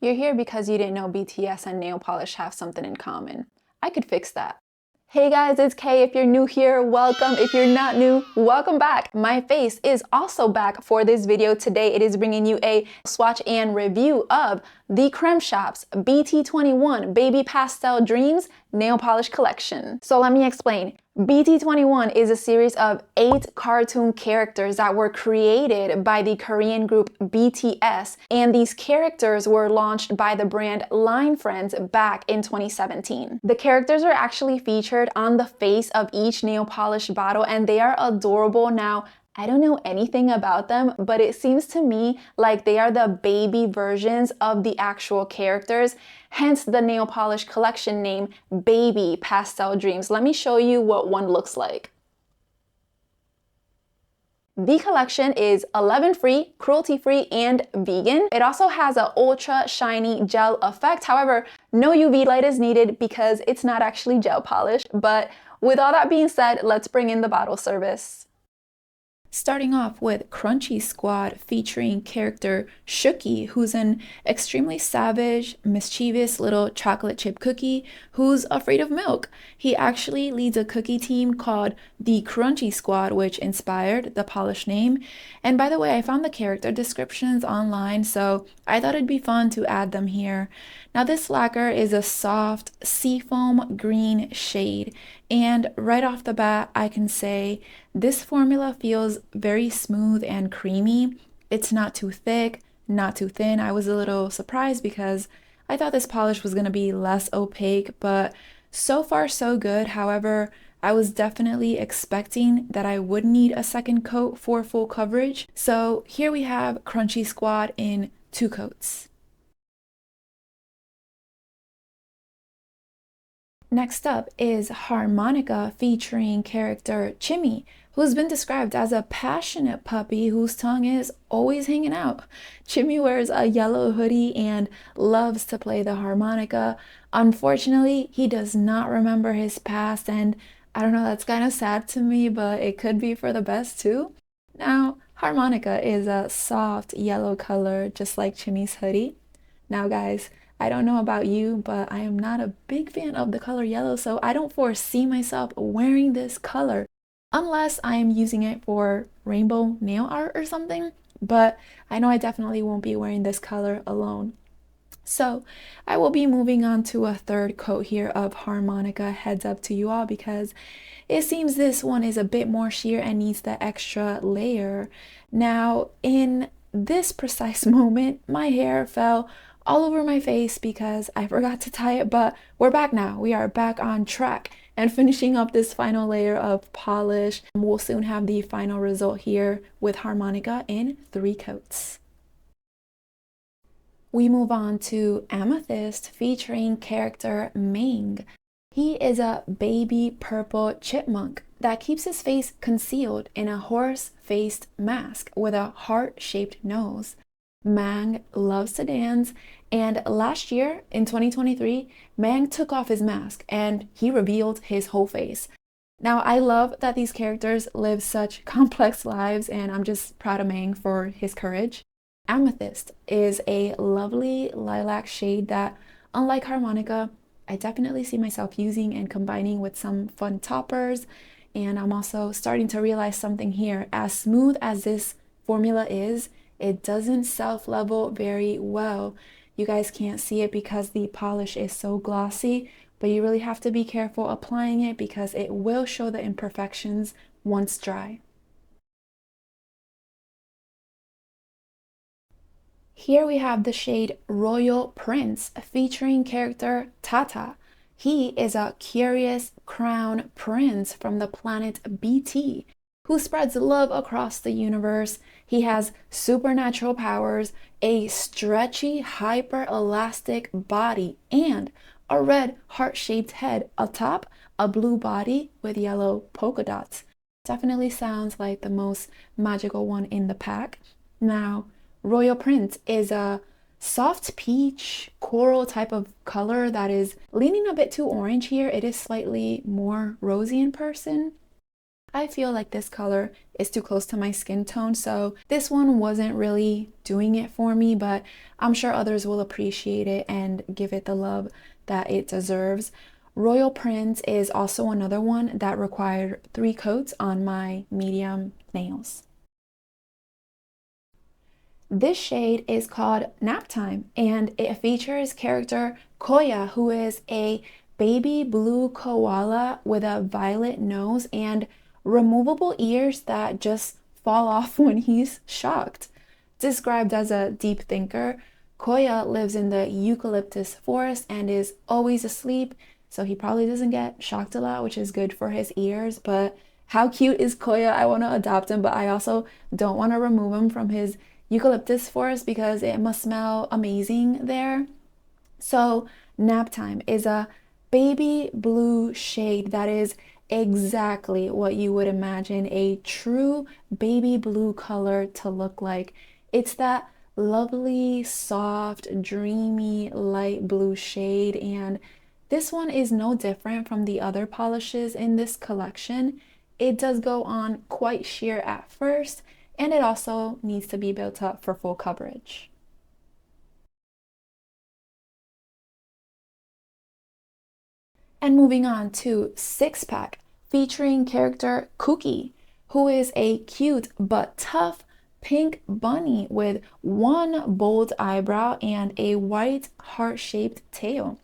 You're here because you didn't know BTS and nail polish have something in common. I could fix that. Hey guys, it's Kay. If you're new here, welcome. If you're not new, welcome back. My face is also back for this video. Today it is bringing you a swatch and review of the Creme Shop's BT21 Baby Pastel Dreams Nail Polish Collection. So let me explain. BT21 is a series of 8 cartoon characters that were created by the Korean group BTS, and these characters were launched by the brand Line Friends back in 2017. The characters are actually featured on the face of each nail polish bottle, and they are adorable. Now, I don't know anything about them, but it seems to me like they are the baby versions of the actual characters, hence the nail polish collection name Baby Pastel Dreams. Let me show you what one looks like. The collection is 11-free, cruelty-free, and vegan. It also has an ultra shiny gel effect. However, no UV light is needed because it's not actually gel polish. But with all that being said, let's bring in the bottle service. Starting off with Crunchy Squad featuring character Shooky, who's an extremely savage, mischievous little chocolate chip cookie who's afraid of milk. He actually leads a cookie team called the Crunchy Squad, which inspired the polish name. And by the way, I found the character descriptions online, so I thought it'd be fun to add them here. Now this lacquer is a soft seafoam green shade, and right off the bat I can say this formula feels very smooth and creamy. It's not too thick, not too thin. I was a little surprised because I thought this polish was going to be less opaque, but so far so good. However, I was definitely expecting that I would need a second coat for full coverage. So here we have Crunchy Squad in 2 coats. Next up is Harmonica featuring character Chimmy, who's been described as a passionate puppy whose tongue is always hanging out. Chimmy wears a yellow hoodie and loves to play the harmonica. Unfortunately, he does not remember his past, and I don't know, that's kind of sad to me, but it could be for the best too. Now, harmonica is a soft yellow color, just like Chimmy's hoodie. Now guys, I don't know about you, but I am not a big fan of the color yellow, so I don't foresee myself wearing this color unless I am using it for rainbow nail art or something, but I know I definitely won't be wearing this color alone. So I will be moving on to a 3rd coat here of harmonica. Heads up to you all because it seems this one is a bit more sheer and needs the extra layer. Now in this precise moment, my hair fell all over my face because I forgot to tie it, but we're back now. We are back on track and finishing up this final layer of polish. We'll soon have the final result here with harmonica in 3 coats. We move on to Amethyst featuring character Mang. He is a baby purple chipmunk that keeps his face concealed in a horse-faced mask with a heart-shaped nose. Mang loves to dance, and last year in 2023, Mang took off his mask and he revealed his whole face. Now, I love that these characters live such complex lives, and I'm just proud of Mang for his courage. Amethyst is a lovely lilac shade that, unlike harmonica, I definitely see myself using and combining with some fun toppers. And I'm also starting to realize something here. As smooth as this formula is, it doesn't self-level very well. You guys can't see it because the polish is so glossy, but you really have to be careful applying it because it will show the imperfections once dry. Here we have the shade Royal Prince featuring character Tata. He is a curious crown prince from the planet BT who spreads love across the universe. He has supernatural powers, a stretchy, hyper-elastic body, and a red heart-shaped head atop a blue body with yellow polka dots. Definitely sounds like the most magical one in the pack. Now, Royal Prince is a soft peach coral type of color that is leaning a bit too orange here. It is slightly more rosy in person. I feel like this color is too close to my skin tone, so this one wasn't really doing it for me, but I'm sure others will appreciate it and give it the love that it deserves. Royal Prince is also another one that required 3 coats on my medium nails. This shade is called Naptime, and it features character Koya, who is a baby blue koala with a violet nose and removable ears that just fall off when he's shocked. Described as a deep thinker, Koya lives in the eucalyptus forest and is always asleep, so he probably doesn't get shocked a lot, which is good for his ears. But how cute is Koya? I want to adopt him, but I also don't want to remove him from his eucalyptus forest because it must smell amazing there. So Naptime is a baby blue shade that is exactly what you would imagine a true baby blue color to look like. It's that lovely, soft, dreamy, light blue shade, and this one is no different from the other polishes in this collection. It does go on quite sheer at first, and it also needs to be built up for full coverage. And moving on to Six Pack, featuring character Cookie, who is a cute but tough pink bunny with one bold eyebrow and a white heart-shaped tail.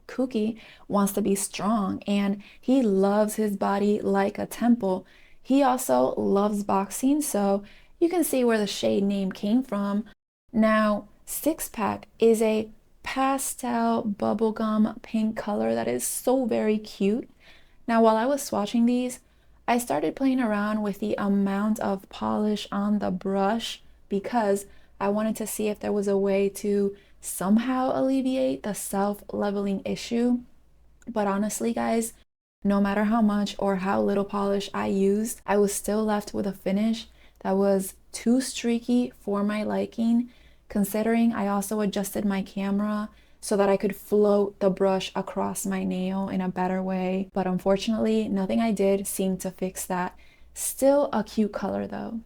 Cookie wants to be strong and he loves his body like a temple. He also loves boxing, so you can see where the shade name came from. Now, Six Pack is a pastel bubblegum pink color that is so very cute. Now, while I was swatching these, I started playing around with the amount of polish on the brush because I wanted to see if there was a way to somehow alleviate the self-leveling issue. But honestly, guys, no matter how much or how little polish I used, I was still left with a finish that was too streaky for my liking, considering I also adjusted my camera so that I could float the brush across my nail in a better way. But unfortunately, nothing I did seemed to fix that. Still a cute color though.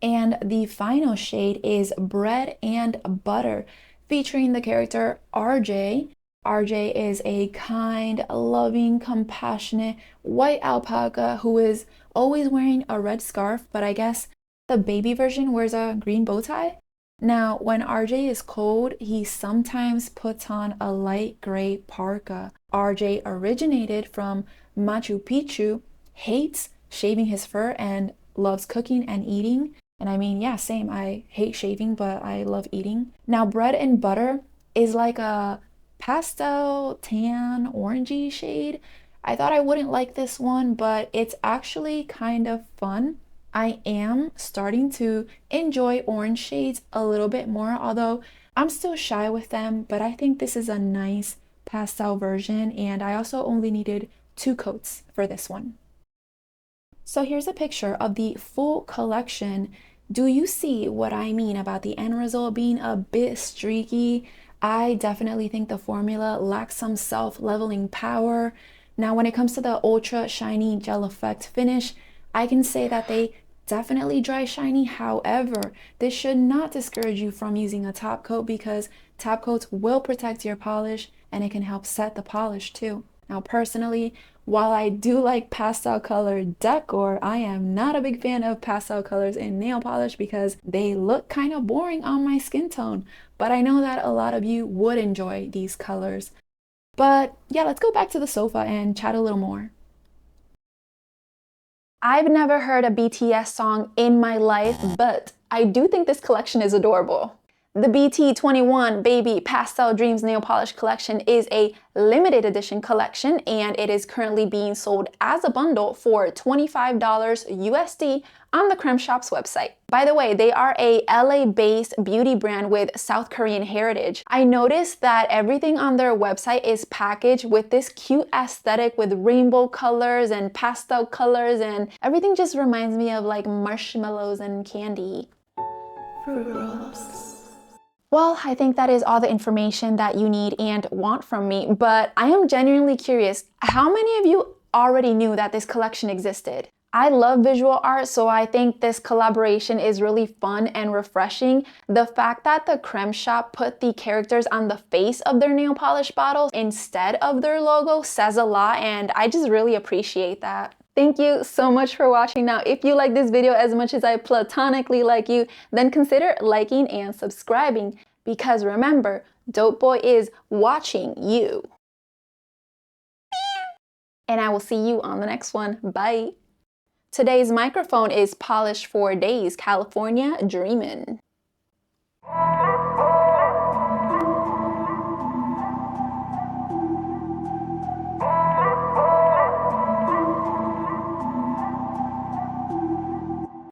And the final shade is Bread and Butter, featuring the character RJ. RJ is a kind, loving, compassionate white alpaca who is always wearing a red scarf, but I guess the baby version wears a green bow tie. Now, when RJ is cold, he sometimes puts on a light gray parka. RJ originated from Machu Picchu, hates shaving his fur, and loves cooking and eating. And I mean, yeah, same. I hate shaving, but I love eating. Now, Bread and Butter is like a pastel tan orangey shade. I thought I wouldn't like this one, but it's actually kind of fun. I am starting to enjoy orange shades a little bit more, although I'm still shy with them, but I think this is a nice pastel version, and I also only needed 2 coats for this one. So here's a picture of the full collection. Do you see what I mean about the end result being a bit streaky? I definitely think the formula lacks some self-leveling power. Now, when it comes to the ultra shiny gel effect finish, I can say that they definitely dry shiny. However, this should not discourage you from using a top coat because top coats will protect your polish and it can help set the polish too. Now, personally, while I do like pastel color decor, I am not a big fan of pastel colors in nail polish because they look kind of boring on my skin tone. But I know that a lot of you would enjoy these colors. But yeah, let's go back to the sofa and chat a little more. I've never heard a BTS song in my life, but I do think this collection is adorable. The BT21 Baby Pastel Dreams Nail Polish Collection is a limited edition collection and it is currently being sold as a bundle for $25 USD on the Creme Shop's website. By the way, they are a LA-based beauty brand with South Korean heritage. I noticed that everything on their website is packaged with this cute aesthetic with rainbow colors and pastel colors, and everything just reminds me of like marshmallows and candy. Fruit Roll-Ups. Well, I think that is all the information that you need and want from me, but I am genuinely curious, how many of you already knew that this collection existed? I love visual art, so I think this collaboration is really fun and refreshing. The fact that the Creme shop put the characters on the face of their nail polish bottles instead of their logo says a lot, and I just really appreciate that. Thank you so much for watching. Now, if you like this video as much as I platonically like you, then consider liking and subscribing, because remember, Dope Boy is watching you. And I will see you on the next one. Bye. Today's microphone is Polish for Days, California Dreamin'.